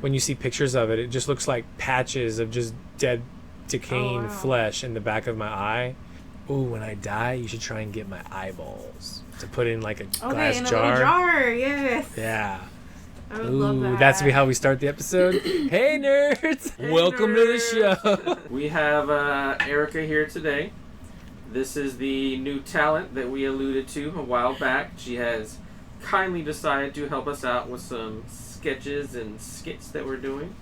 when you see pictures of it, it just looks like patches of just dead, decaying flesh in the back of my eye. Ooh, when I die, you should try and get my eyeballs to put in like a glass in a jar. little jar, yes. Yeah. I would love that. That's how we start the episode. Hey, nerds! Hey, Welcome nerds. to the show. We have Erica here today. This is the new talent that we alluded to a while back. She has kindly decided to help us out with some sketches and skits that we're doing.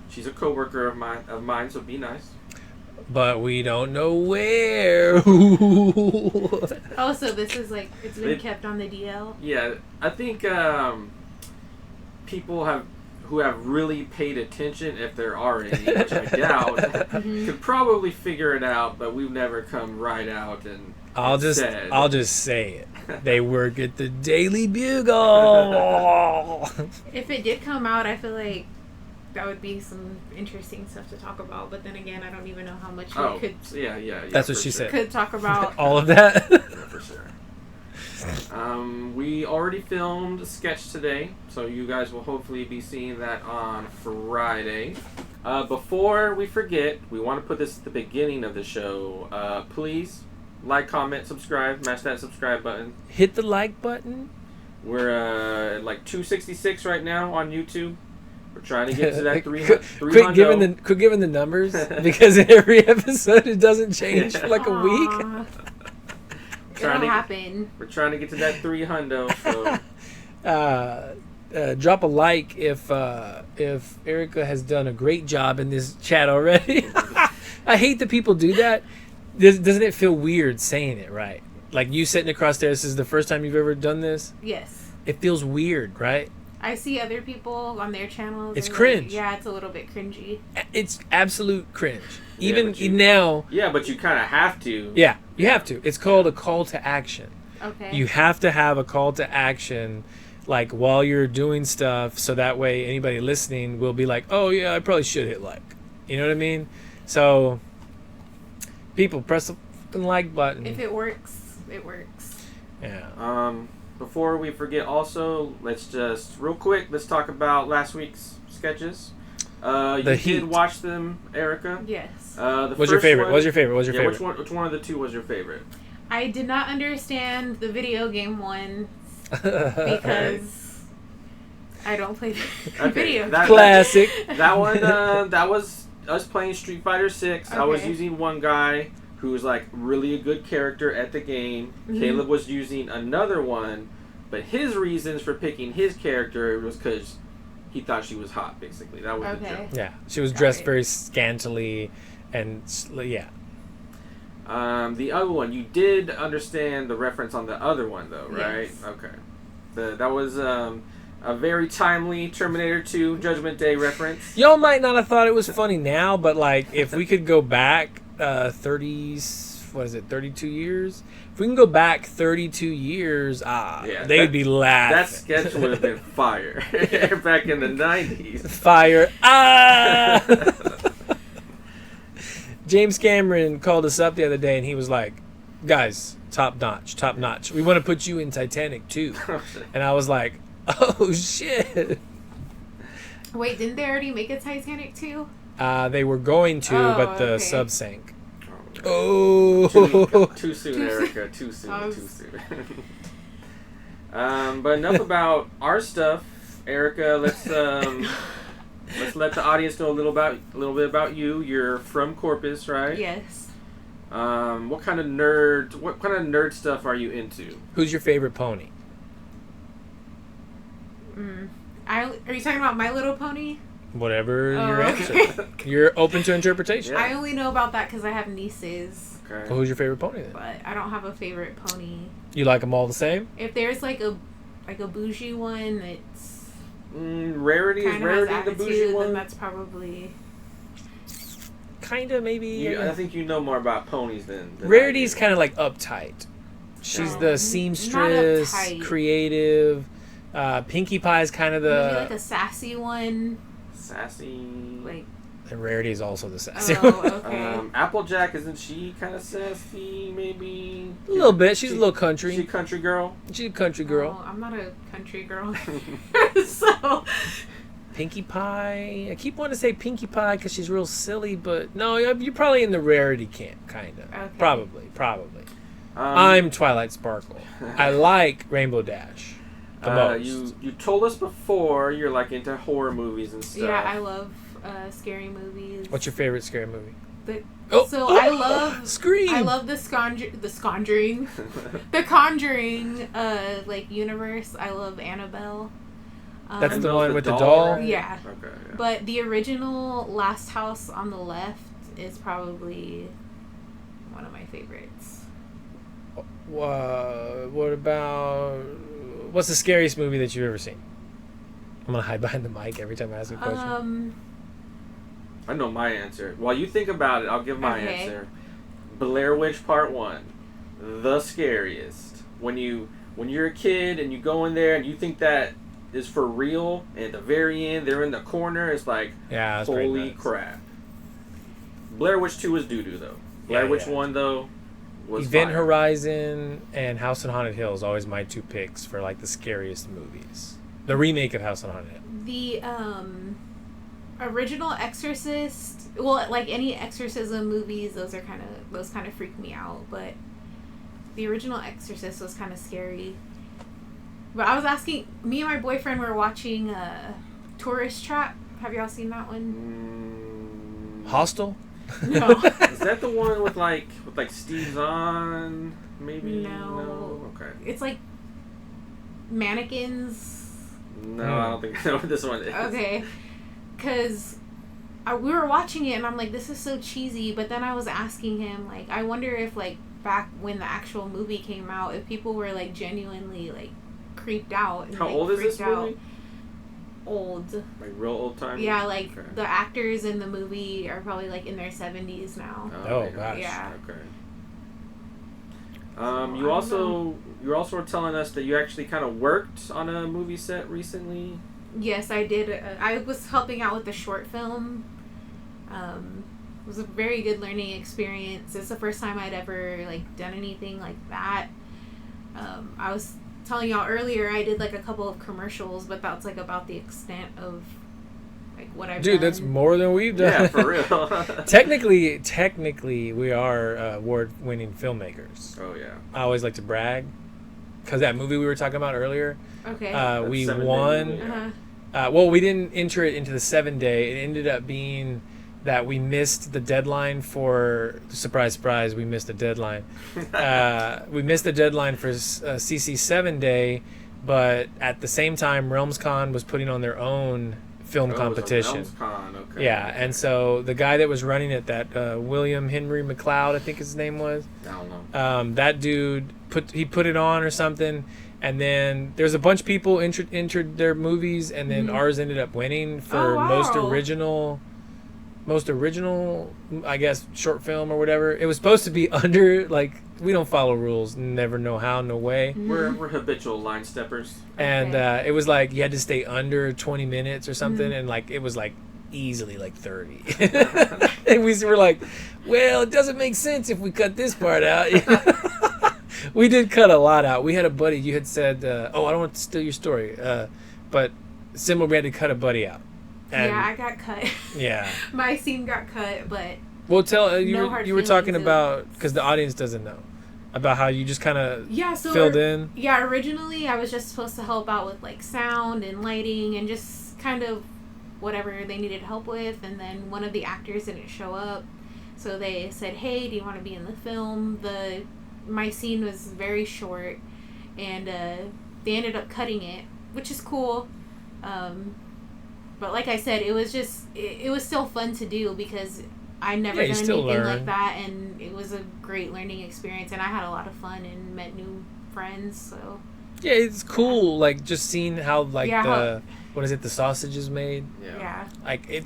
She's a coworker of mine, so be nice. But we don't know where. Oh, so this is like, it's been kept on the DL? Yeah, I think people who have really paid attention, if there are any, which I doubt, could probably figure it out, but we've never come right out and I'll just say it. They work at the Daily Bugle. If it did come out, I feel like that would be some interesting stuff to talk about. But then again, I don't even know how much we could. Yeah. That's what she said. Could talk about all of that. Yeah, for sure. We already filmed a sketch today, so you guys will hopefully be seeing that on Friday. Before we forget, we want to put this at the beginning of the show. Please like, comment, subscribe, mash that subscribe button. Hit the like button. We're at like 266 right now on YouTube. We're trying to get to that 300. Quit giving the numbers because in every episode it doesn't change for like a week. It'll happen. We're trying to get to that 300. So. Drop a like if Erica has done a great job in this chat already. I hate that people do that. Doesn't it feel weird saying it, right? Like you sitting across there, this is the first time you've ever done this? Yes. It feels weird, right? I see other people on their channels. It's cringe. Yeah, it's a little bit cringy. It's absolute cringe. Yeah, Even now. Yeah, but you kind of have to. Yeah, you have to. It's called a call to action. Okay. You have to have a call to action like while you're doing stuff so that way anybody listening will be like, oh yeah, I probably should hit like. You know what I mean? So people press the fucking like button. If it works, it works. Yeah. Before we forget also, let's talk about last week's sketches. You did watch them, Erica? Yes. What's your favorite? Which one of the two was your favorite? I did not understand the video game one because I don't play video games. Classic. That one, that was us playing Street Fighter 6. Okay. I was using one guy who was like really a good character at the game. Mm-hmm. Caleb was using another one, but his reasons for picking his character was because he thought she was hot, basically. That was the joke. Yeah, she was dressed very scantily, and yeah. The other one, you did understand the reference on the other one, though, right? Yes. Okay. That was a very timely Terminator 2 Judgment Day reference. Y'all might not have thought it was funny now, but like if we could go back 32 years? If we can go back 32 years, they'd be laughing. That sketch would have been fire back in the 90s. Fire. James Cameron called us up the other day and he was like, guys, top notch. We want to put you in Titanic too. And I was like, oh shit. Wait, didn't they already make a Titanic too? They were going to, but the sub sank. Oh, too soon, Erica. Too soon. But enough about our stuff, Erica. Let's let the audience know a little bit about you. You're from Corpus, right? Yes. What kind of nerd stuff are you into? Who's your favorite pony? Are you talking about My Little Pony? Whatever your answer. You're open to interpretation. Yeah. I only know about that because I have nieces. Okay. Well, who's your favorite pony then? But I don't have a favorite pony. You like them all the same? If there's like a bougie one that's Rarity the bougie one? Then that's probably kind of maybe. I think you know more about ponies than Rarity's kind of like uptight. She's the seamstress, creative. Pinkie Pie's kind of the maybe like a sassy one. Sassy. Like. And Rarity is also the sassy one. Okay. Applejack, isn't she kind of sassy? Maybe a little bit. She's a little country. She's a country girl. She's a country girl. I'm not a country girl. So Pinkie Pie. I keep wanting to say Pinkie Pie because she's real silly, but no, you're probably in the rarity camp, kind of. Okay. Probably. I'm Twilight Sparkle. I like Rainbow Dash the most. You told us before you're like into horror movies and stuff. Yeah, I love scary movies. What's your favorite scary movie? I love Scream. I love the Conjuring, the Conjuring like universe. I love Annabelle. That's the one with the doll? Right? Yeah. Okay. Yeah. But the original Last House on the Left is probably one of my favorites. What about... What's the scariest movie that you've ever seen? I'm going to hide behind the mic every time I ask a question. I know my answer. While you think about it, I'll give my answer. Blair Witch Part 1. The scariest. When you're a kid and you go in there and you think that is for real, and at the very end they're in the corner, it's like, holy crap. Blair Witch 2 was doo-doo though. Blair Witch 1 though was Event fire. Horizon and House on Haunted Hill is always my two picks for like the scariest movies. The remake of House on Haunted Hill. The original Exorcist, well, like any exorcism movies, those kind of freak me out, but the original Exorcist was kind of scary. But I was asking, me and my boyfriend were watching Tourist Trap. Have y'all seen that one? Hostel? No. Is that the one with Steve Zahn? Maybe? No. Okay. It's like mannequins. No, I don't think I know what this one is. Okay. Because we were watching it and I'm like, this is so cheesy. But then I was asking him, like, I wonder if, like, back when the actual movie came out, if people were, like, genuinely, like, creeped out. And, How like, old is this movie? Out. Old. Like real old time? Yeah, like okay. The actors in the movie are probably like in their 70s now. Oh gosh. Yeah. Okay. You also were telling us that you actually kind of worked on a movie set recently. Yes, I did. I was helping out with the short film. It was a very good learning experience. It's the first time I'd ever like done anything like that. I was telling y'all earlier, I did like a couple of commercials, but that's like about the extent of like what I've done. Dude, that's more than we've done. Yeah, for real. Technically, we are award-winning filmmakers. Oh yeah. I always like to brag because that movie we were talking about earlier. Okay. We 7-day won. movie, yeah. Well, we didn't enter it into the 7-day. It ended up being that we missed the deadline for surprise, we missed the deadline. We missed the deadline for CC 7-day, but at the same time, RealmsCon was putting on their own film competition. RealmsCon, okay. Yeah, and so the guy that was running it, that William Henry McLeod, I think his name was. I don't know. That dude put it on or something. And then there's a bunch of people entered their movies, and then ours ended up winning for most original, I guess, short film or whatever. It was supposed to be under, like, we don't follow rules, never know how, no way. We're habitual line steppers. And it was like you had to stay under 20 minutes or something, and like it was like easily like 30. And we were like, well, it doesn't make sense if we cut this part out. We did cut a lot out. We had a buddy, you had said, I don't want to steal your story, but similar, we had to cut a buddy out. And yeah, I got cut. Yeah. My scene got cut, but... Well, tell you no were talking about, because the audience doesn't know, about how you just kind of filled in. Yeah, originally I was just supposed to help out with like sound and lighting and just kind of whatever they needed help with, and then one of the actors didn't show up, so they said, hey, do you want to be in the film? My scene was very short, and they ended up cutting it, which is cool. But like I said, it was just it was still fun to do because I never done anything like that, and it was a great learning experience, and I had a lot of fun and met new friends. So yeah, it's cool, like just seeing how like the sausage is made. Yeah. Like it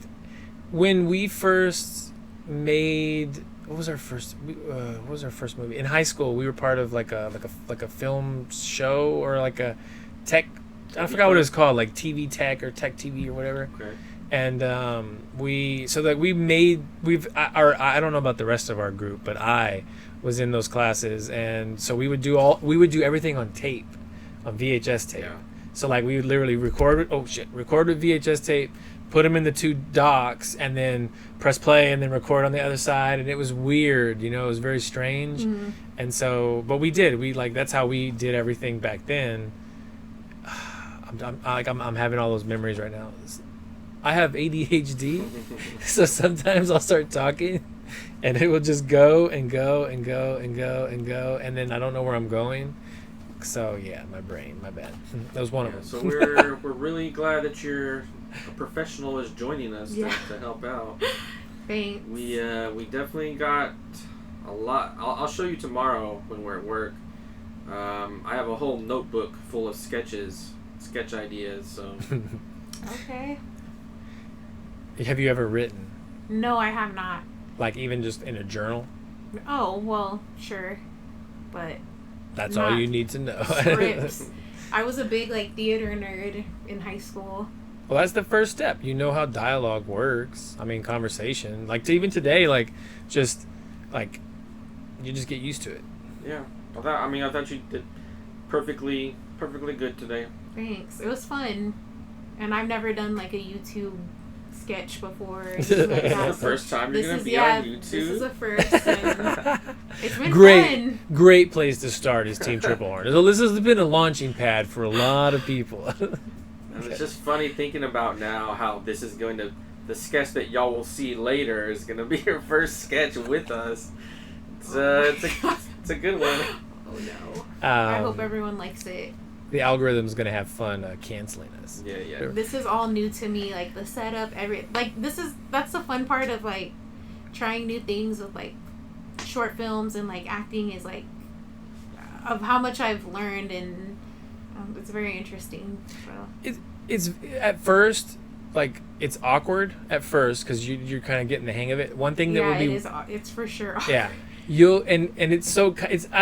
when we first made what was our first movie in high school? We were part of like a film show or like a tech. I forgot what it was called, like TV Tech or Tech TV or whatever. Okay. And I don't know about the rest of our group, but I was in those classes, and so we would do everything on tape, on VHS tape. Yeah. So like we would literally record with VHS tape, put them in the 2 docks, and then press play and then record on the other side, and it was weird, it was very strange. And so, but we that's how we did everything back then. I'm having all those memories right now. I have ADHD, so sometimes I'll start talking and it will just go and go and go and go and go, and then I don't know where I'm going. So yeah, my brain, my bad. That was one of them. So we're really glad that a professional is joining us to help out. Thanks. We definitely got a lot. I'll show you tomorrow when we're at work. I have a whole notebook full of sketch ideas. So. Okay. Have you ever written? No, I have not. Like even just in a journal? Oh, well, sure. But that's all you need to know. Scripts. I was a big theater nerd in high school. Well, that's the first step. You know how dialogue works. I mean, conversation. Even today, you just get used to it. Yeah. I thought you did perfectly good today. Thanks. It was fun. And I've never done a YouTube sketch before. This is the first time you're going to be on YouTube? This is the first. And it's been fun. Great place to start is Team Triplehorn. This has been a launching pad for a lot of people. And it's just funny thinking about now how this is going to... The sketch that y'all will see later is going to be your first sketch with us. It's a good one. Oh no. I hope everyone likes it. The algorithm's gonna have fun canceling us. Yeah. This is all new to me, the setup, that's the fun part of trying new things with short films and acting is of how much I've learned, and it's very interesting. So. It's at first it's awkward at first because you're kind of getting the hang of it. One thing that would be it's for sure awkward. Yeah. I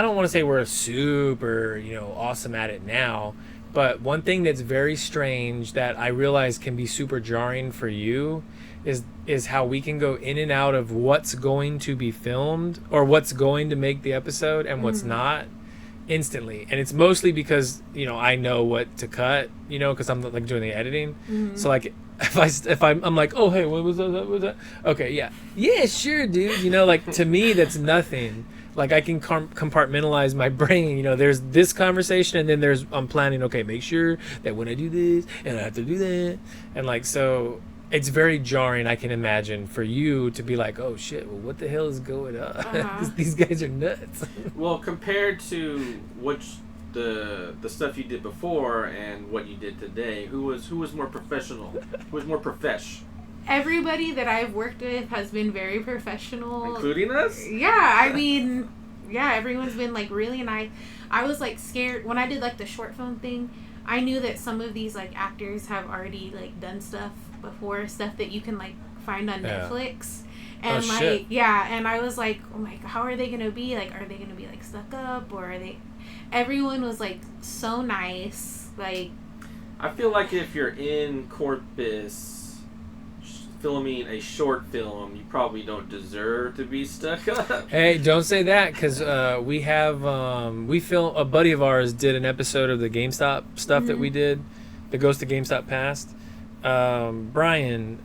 don't want to say we're super, awesome at it now, but one thing that's very strange that I realize can be super jarring for you is how we can go in and out of what's going to be filmed or what's going to make the episode and what's not instantly. And it's mostly because, I know what to cut, because I'm doing the editing. So if I'm like, oh, hey, what was that? Okay, yeah, sure, dude. To me, that's nothing. I can compartmentalize my brain. There's this conversation, and then I'm planning. Okay, make sure that when I do this, and I have to do that, and so it's very jarring. I can imagine for you to be like, oh shit, well, what the hell is going on? These guys are nuts. Well, compared to the stuff you did before and what you did today, who was more professional? Who was more profesh? Everybody that I've worked with has been very professional, including us. Yeah, everyone's been really nice. I was scared when I did the short film thing. I knew that some of these actors have already done stuff before, stuff that you can find on Netflix. And and I was like, oh my God, how are they gonna be? Are they gonna be stuck up, or are they? Everyone was so nice. I feel like if you're in Corpus filming a short film, you probably don't deserve to be stuck up. Hey, don't say that, because we have a buddy of ours did an episode of the GameStop stuff that we did, that goes to GameStop Past. Brian.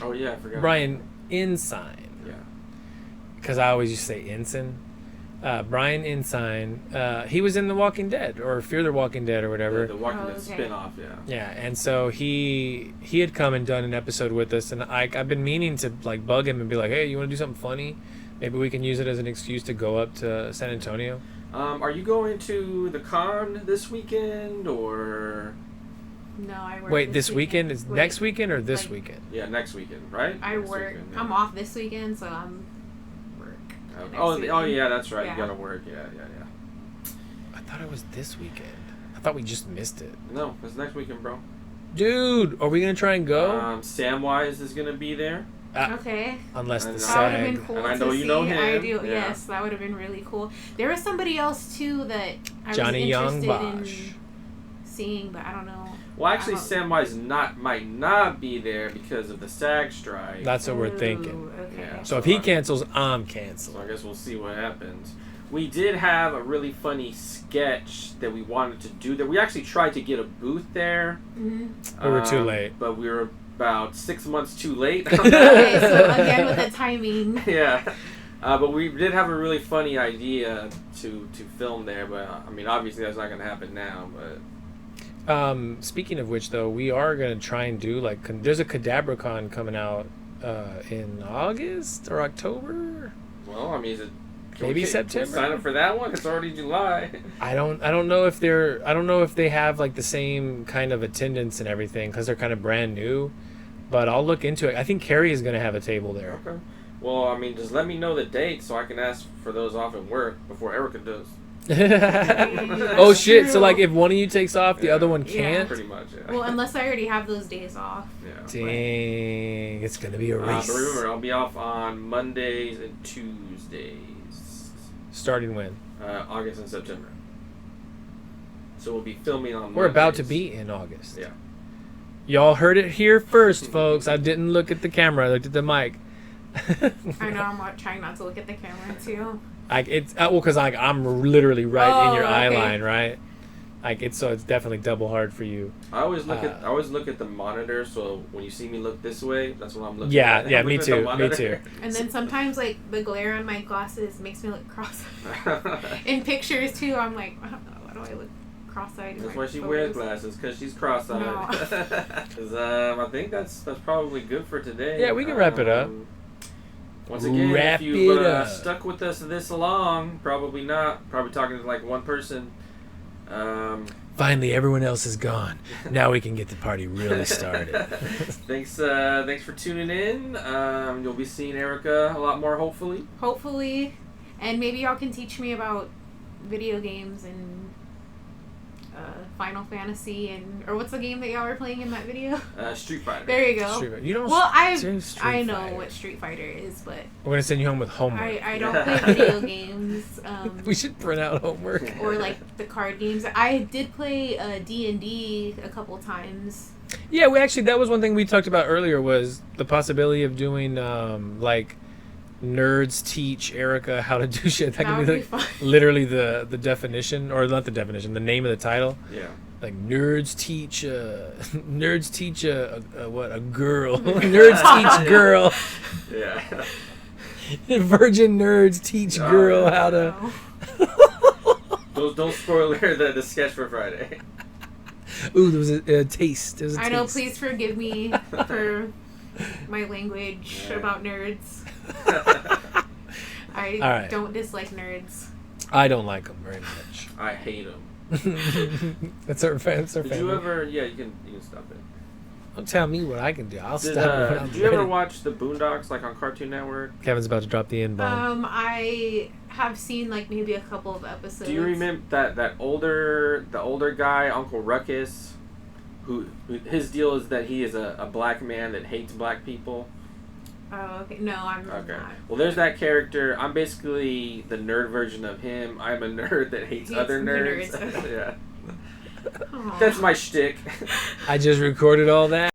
Oh yeah, I forgot. Brian Ensign. Yeah. Because I always used to say Ensign. Brian Ensign, he was in The Walking Dead, or Fear the Walking Dead, or whatever. The Walking Dead spin-off, yeah. Yeah, and so he had come and done an episode with us, and I've been meaning to bug him and be like, hey, you want to do something funny? Maybe we can use it as an excuse to go up to San Antonio. Are you going to the con this weekend, or? No, I work. Wait, this weekend? Is next weekend or this weekend? Yeah, next weekend, right? I next work. Weekend, yeah. I'm off this weekend, so I'm. Oh yeah, that's right. You gotta work. Yeah. I thought it was this weekend. I thought we just missed it. No, it's next weekend, bro. Dude, are we gonna try and go? Samwise is gonna be there. Okay. Unless the that SAG. would have been cool. And I know to you see. know him. I do. Yeah. Yes, that would have been really cool. There was somebody else too that I Johnny was interested Young-Bosch. in seeing, but I don't know. Well, actually, Samwise might not be there because of the SAG strike. That's what we're thinking. Okay. Yeah. So if he cancels, I'm canceling. So I guess we'll see what happens. We did have a really funny sketch that we wanted to do. That we actually tried to get a booth there. We were too late. But we were about 6 months too late. Okay, so again with the timing. Yeah. But we did have a really funny idea to film there. But, I mean, obviously that's not going to happen now. But Speaking of which, though, we are going to try and do, like, there's a CadabraCon coming out in August or October. Well, I mean, is it... Maybe September. Can we sign up for that one? It's already July. I don't know if they have like the same kind of attendance and everything because they're kind of brand new. But I'll look into it. I think Carrie is going to have a table there. Okay. Well, I mean, just let me know the date so I can ask for those off at work before Erica does. Oh shit! So like, if one of you takes off, the other one can't. Pretty much. Yeah. Well, unless I already have those days off. Yeah. Dang, it's gonna be a race. But remember, I'll be off on Mondays and Tuesdays. Starting when? August and September. So we'll be filming on We're about to Mondays. be in August. Yeah. Y'all heard it here first, folks. I didn't look at the camera. I looked at the mic. I know. I'm trying not to look at the camera too. Because I'm literally right in your eye okay. line, right? So it's definitely double hard for you. I always look at the monitor, so when you see me look this way, that's what I'm looking Yeah, at. yeah, I'm me looking at the too, me monitor. too. And then sometimes like the glare on my glasses makes me look cross-eyed. In pictures too, I'm like, why do I look cross-eyed? That's why she wears glasses, because she's cross-eyed. No. 'Cause, I think that's probably good for today. Yeah, we can wrap it up. Once again, Wrap if you've it up. stuck with us this long, probably not. Probably talking to like one person. Finally, everyone else is gone. Now we can get the party really started. Thanks for tuning in. You'll be seeing Erica a lot more, hopefully. Hopefully, and maybe y'all can teach me about video games and Final Fantasy or what's the game that y'all were playing in that video? Street Fighter. There you go. You don't. Well, I Street know Fighter. what Street Fighter is, but We're gonna send you home with homework. I don't play video games. We should print out homework. Or like the card games. I did play D&D a couple times. Yeah, that was one thing we talked about earlier was the possibility of doing like nerds teach Erica how to do shit. That could be fun. literally the definition, or not the definition, the name of the title. Yeah. Like nerds teach a girl. Nerds teach girl. Yeah. Virgin nerds teach girl how to. Don't spoil the sketch for Friday. Ooh, there was a taste. There was a I know. taste. Please forgive me for my language about nerds. I don't dislike nerds. I don't like them very much. I hate them. That's our family. Did you ever? Yeah, you can stop it. Don't tell me what I can do. I'll stop it when I'm Did you ever ready. watch the Boondocks like on Cartoon Network? Kevin's about to drop the N-bomb. I have seen like maybe a couple of episodes. Do you remember the older guy, Uncle Ruckus, who his deal is that he is a black man that hates black people? Oh, okay. No, I'm Okay. not. Well, there's that character. I'm basically the nerd version of him. I'm a nerd that hates other nerds. nerds. Yeah. Aw. That's my shtick. I just recorded all that.